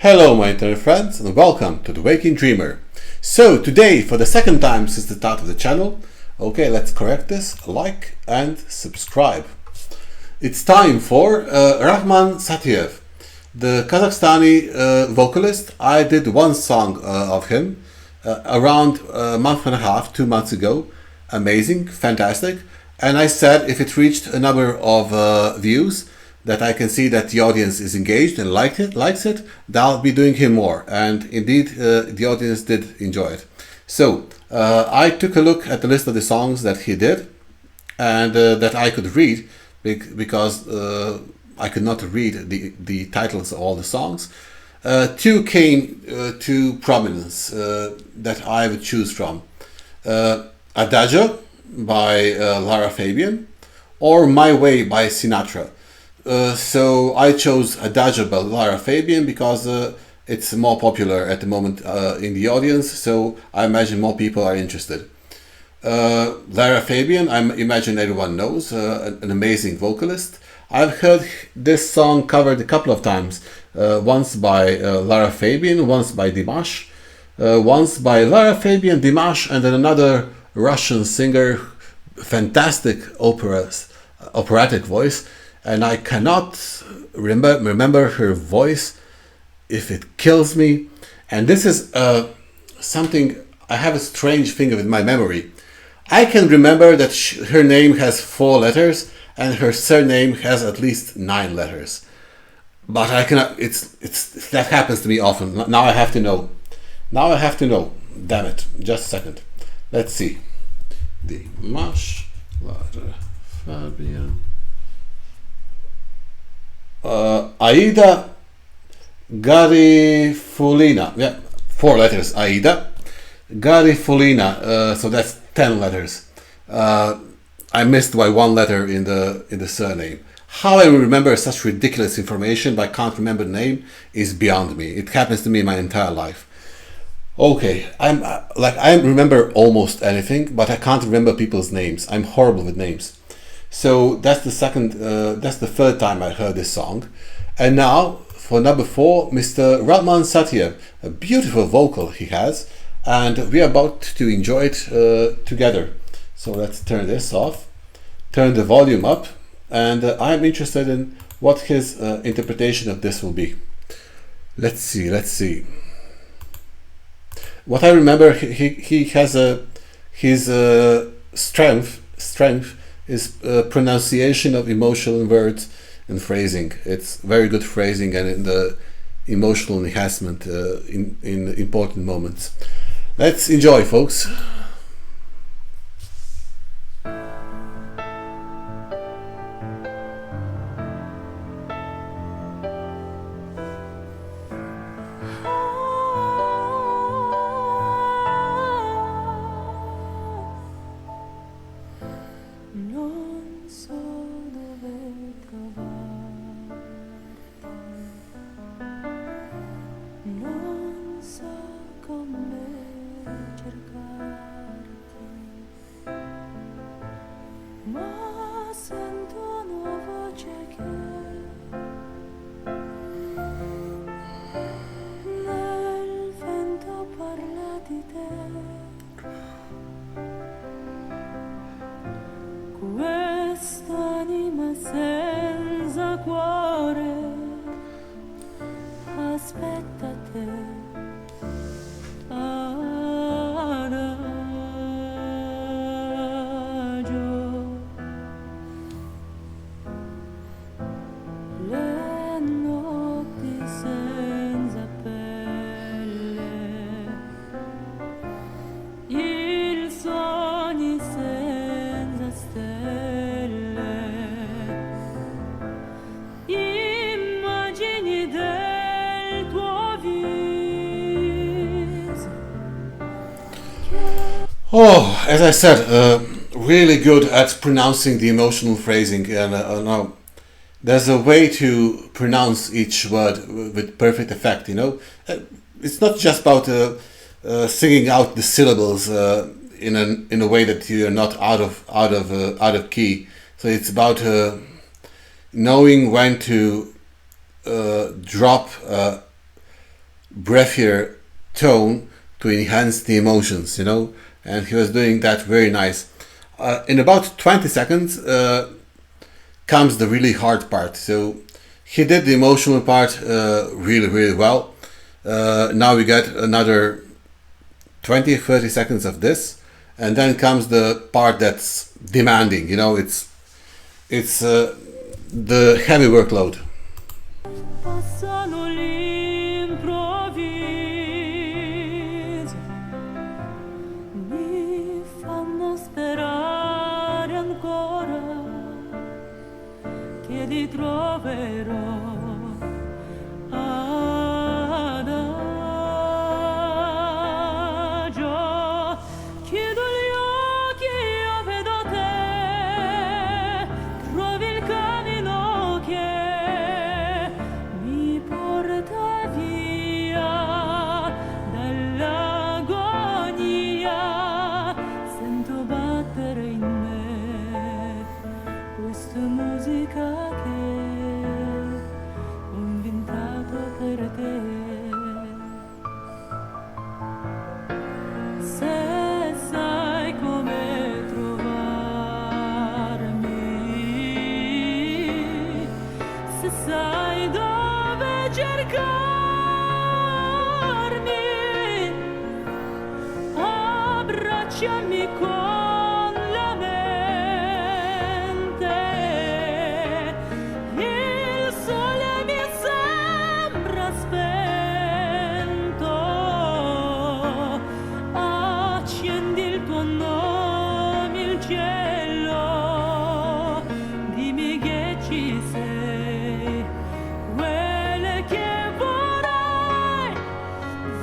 Hello my internet friends and welcome to The Waking Dreamer. So today, for the second time since the start of the channel, okay, let's correct this, like and subscribe. It's time for Rahman Satiev, the Kazakhstani vocalist. I did one song of him around a month and a half, 2 months ago. Amazing, fantastic. And I said if it reached a number of views, that I can see that the audience is engaged and likes it, that I'll be doing him more. And indeed, the audience did enjoy it. So I took a look at the list of the songs that he did and that I could read because I could not read the titles of all the songs. Two came to prominence that I would choose from. Adagio by Lara Fabian or My Way by Sinatra. So I chose Adagio by Lara Fabian because it's more popular at the moment in the audience, so I imagine more people are interested. Lara Fabian, I imagine everyone knows, an amazing vocalist. I've heard this song covered a couple of times, once by Lara Fabian, once by Dimash, once by Lara Fabian, Dimash, and then another Russian singer, fantastic operatic voice. And I cannot remember her voice if it kills me. And this is something, I have a strange thing with my memory. I can remember that her name has 4 letters and her surname has at least 9 letters. But I cannot, that happens to me often. Now I have to know. Now I have to know. Damn it. Just a second. Let's see. Dimash, Lara Fabian. Aida Garifulina, yeah, 4 letters. Aida Garifulina, so that's 10 letters. I missed by 1 letter in the surname. How I remember such ridiculous information but can't remember the name is beyond me. It happens to me my entire life. Okay, I remember almost anything, but I can't remember people's names. I'm horrible with names. So that's the third time I heard this song. And now for number 4, Mr. Rahman Satiev, a beautiful vocal he has, and we are about to enjoy it together. So let's turn this off, turn the volume up, and I'm interested in what his interpretation of this will be. Let's see. What I remember, he has his strength is pronunciation of emotional words and phrasing. It's very good phrasing and in the emotional enhancement in important moments. Let's enjoy, folks. Quest'anima senza cuore aspetta te, adagio. Le notti senza pelle, i sogni senza stelle, immagini del tuo viso. Oh, as I said, really good at pronouncing the emotional phrasing, and now there's a way to pronounce each word with perfect effect. It's not just about singing out the syllables in a way that you're not out of key. So it's about knowing when to drop breathier tone to enhance the emotions, you know, and he was doing that very nice. In about 20 seconds comes the really hard part. So he did the emotional part really well. Now we get another 20-30 seconds of this, and then comes the part that's demanding, you know, it's the heavy workload. Passano all'improvviso, mi fanno sperare ancora che ti troverò. Adagio, chiudo gli occhi, io vedo te, trovi il camino che mi porta via dall'agonia. Sento battere in me questa musica che ho inventato per te. Se sai come trovarmi, se sai dove cercarmi, abbracciami con la mente. Il sole mi sembra spento, accendi il tuo nome, il cielo, dimmi che ci sei, quelle che vorrei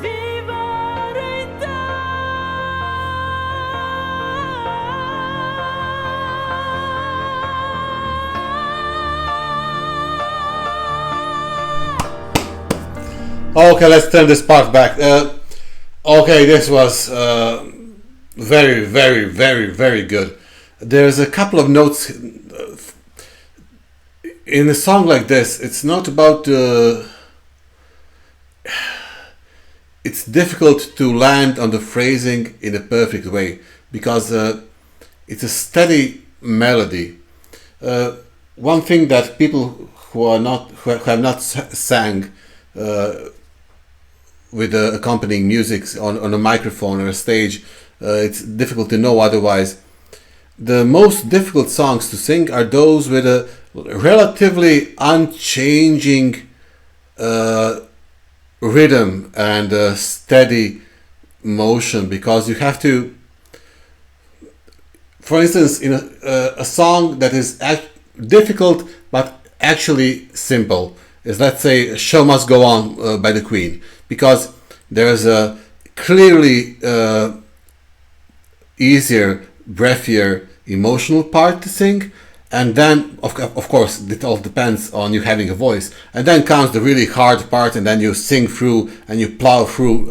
vivere in te. Okay, let's turn this part back. Okay, this was very good. There's a couple of notes in a song like this. It's not about it's difficult to land on the phrasing in a perfect way because it's a steady melody. One thing that people who have not sang with accompanying music on a microphone or a stage, it's difficult to know otherwise. The most difficult songs to sing are those with a relatively unchanging rhythm and a steady motion, because you have to, for instance, in a song that is difficult but actually simple, is, let's say, Show Must Go On by the Queen, because there's a clearly easier, breathier, emotional part to sing, and then of course it all depends on you having a voice, and then comes the really hard part, and then you sing through and you plow through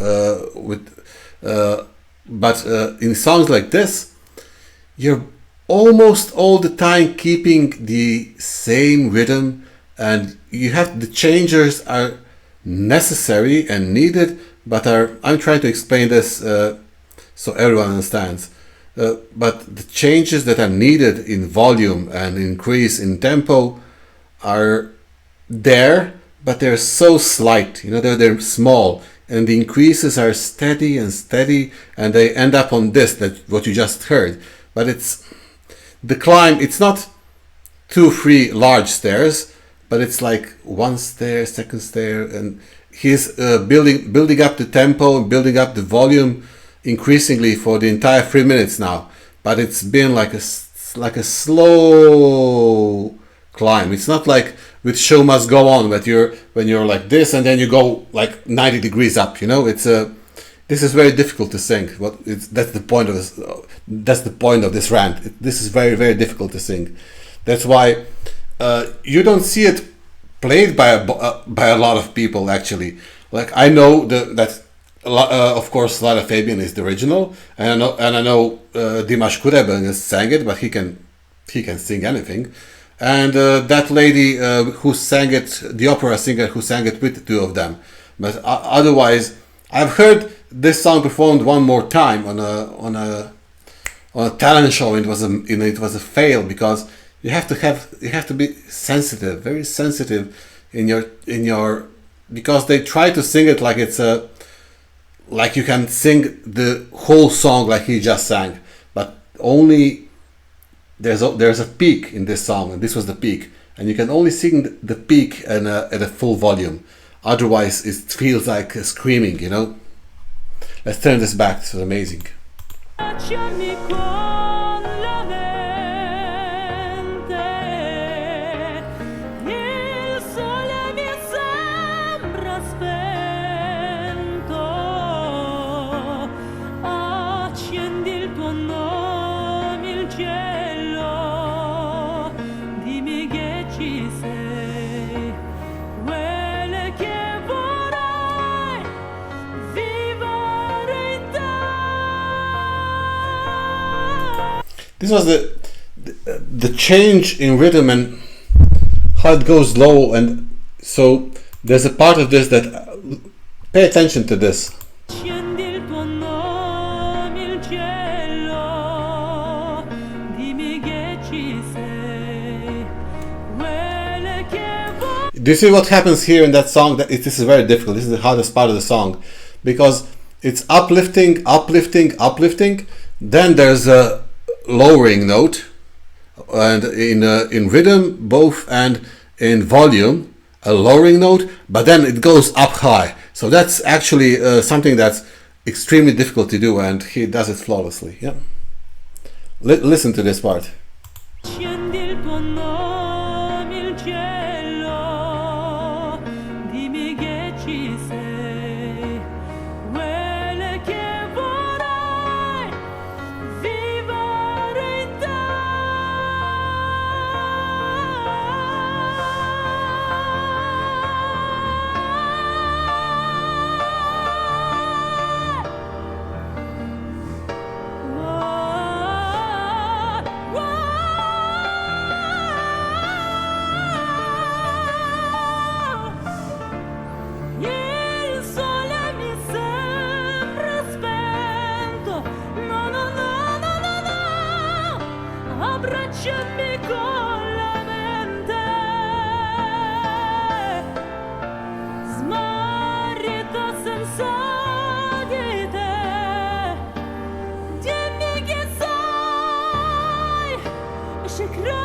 but in songs like this, you're almost all the time keeping the same rhythm, and you have, the changes are necessary and needed, but I'm trying to explain this so everyone understands. But the changes that are needed in volume and increase in tempo are there, but they're so slight, you know, they're small, and the increases are steady, and they end up on this, that what you just heard. But it's the climb, it's not 2-3 large stairs, but it's like one stair, second stair, and he's building up the tempo and building up the volume increasingly for the entire 3 minutes now. But it's been like a slow climb. It's not like with Show Must Go On, when you're like this and then you go like 90 degrees up. You know, it's this is very difficult to sing. That's the point of this. That's the point of this rant. This is very difficult to sing. That's why you don't see it played by a lot of people actually. Like, I know that of course Lara Fabian is the original, and I know Dimash Kurebel has sang it, but he can sing anything. And that lady who sang it, the opera singer who sang it with the two of them. But otherwise, I've heard this song performed one more time on a talent show. It was a fail because you have to be sensitive, very sensitive in your because they try to sing it like it's like you can sing the whole song like he just sang, but only there's a peak in this song, and this was the peak, and you can only sing the peak at a full volume. Otherwise, it feels like screaming, you know. Let's turn this back. This is amazing. Baciami con la mente, il sole mi sembra spento, accendi il tuo nome, il cielo, dimmi che ci sei, quelle che vorrei vivere in te. This was the change in rhythm and how it goes low, and so there's a part of this that pay attention to this. Accendi il tuo nome, il cielo, dimmi che ci sei, quelle che vuoi. Do you see what happens here in that song? This is very difficult. This is the hardest part of the song because it's uplifting, uplifting, uplifting. Then there's a lowering note, and in rhythm both and in volume a lowering note, but then it goes up high. So that's actually something that's extremely difficult to do, and he does it flawlessly. Yeah. Listen to this part. Accendi il tuo nome, il cielo, dimmi che ci sei, quelle che vorrei vivere in te. Il sole mi sembra spento, no, no, no, no, no, no, abbracciami con la mente, smarrito senza di te, dimmi chi sei, e ci crederò,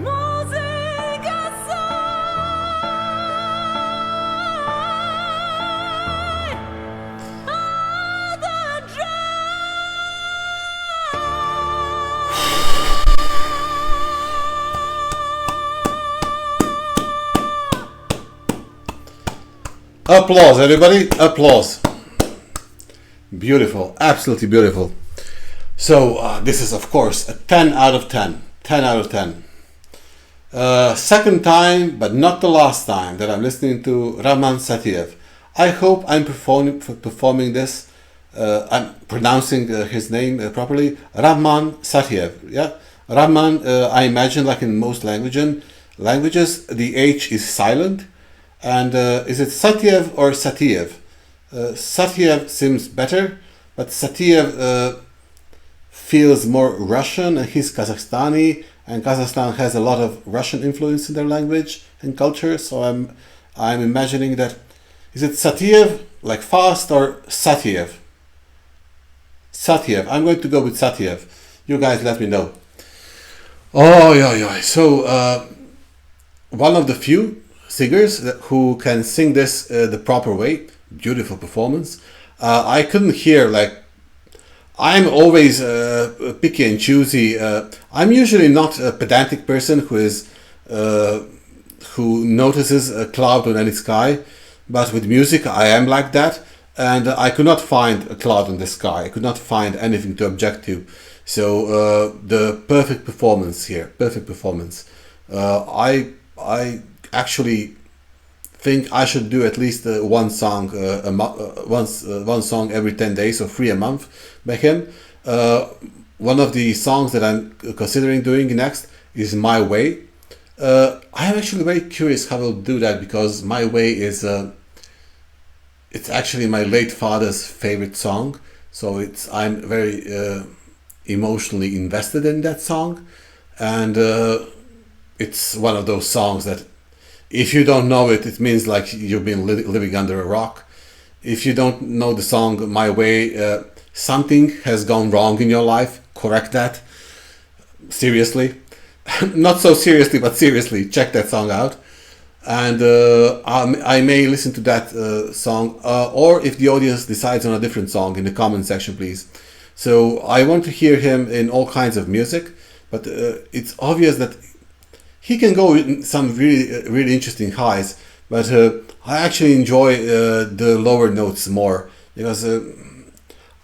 musica sei, Adagio. Applause, everybody! Applause. Beautiful, absolutely beautiful. So this is of course a 10 out of 10. 10 out of 10. Second time, but not the last time that I'm listening to Rahman Satiev. I hope I'm performing this. I'm pronouncing his name properly. Rahman Satiev. Yeah, Rahman. I imagine, like in most languages, the H is silent. And is it Satiev or Satiev? Satiev seems better, but Satiev feels more Russian, and he's Kazakhstani, and Kazakhstan has a lot of Russian influence in their language and culture. So I'm imagining that, is it Satiev like fast or Satiev? Satiev. I'm going to go with Satiev. You guys let me know. Oh yeah. So one of the few singers who can sing this the proper way. Beautiful performance. I couldn't hear, like, I'm always picky and choosy. I'm usually not a pedantic person who notices a cloud on any sky, but with music I am like that, and I could not find a cloud in the sky. I could not find anything to object to. So the perfect performance here, perfect performance. I actually think I should do at least one song one song every 10 days, or 3 a month by him. One of the songs that I'm considering doing next is My Way. I'm actually very curious how we'll do that, because My Way is it's actually my late father's favorite song. So I'm very emotionally invested in that song, and it's one of those songs that if you don't know it, it means like you've been living under a rock. If you don't know the song My Way, something has gone wrong in your life. Correct that. Seriously. Not so seriously, but seriously, check that song out. And I may listen to that song, or if the audience decides on a different song, in the comment section, please. So I want to hear him in all kinds of music, but it's obvious that he can go in some really interesting highs, but I actually enjoy the lower notes more, because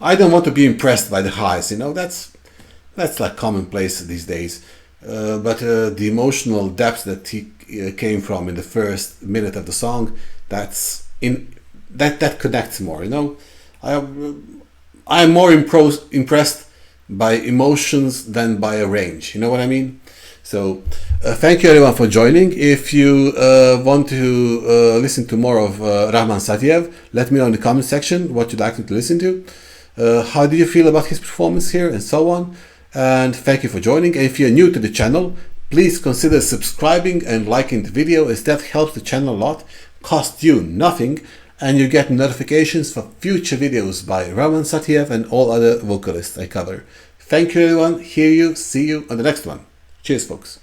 I don't want to be impressed by the highs. That's like commonplace these days. But the emotional depth that he came from in the first minute of the song, that connects more. I'm more impressed by emotions than by a range. You know what I mean? So thank you everyone for joining. If you want to listen to more of Rahman Satiev, let me know in the comment section what you'd like me to listen to. How do you feel about his performance here, and so on. And thank you for joining. And if you're new to the channel, please consider subscribing and liking the video, as that helps the channel a lot, costs you nothing, and you get notifications for future videos by Rahman Satiev and all other vocalists I cover. Thank you everyone, see you on the next one. Cheers folks.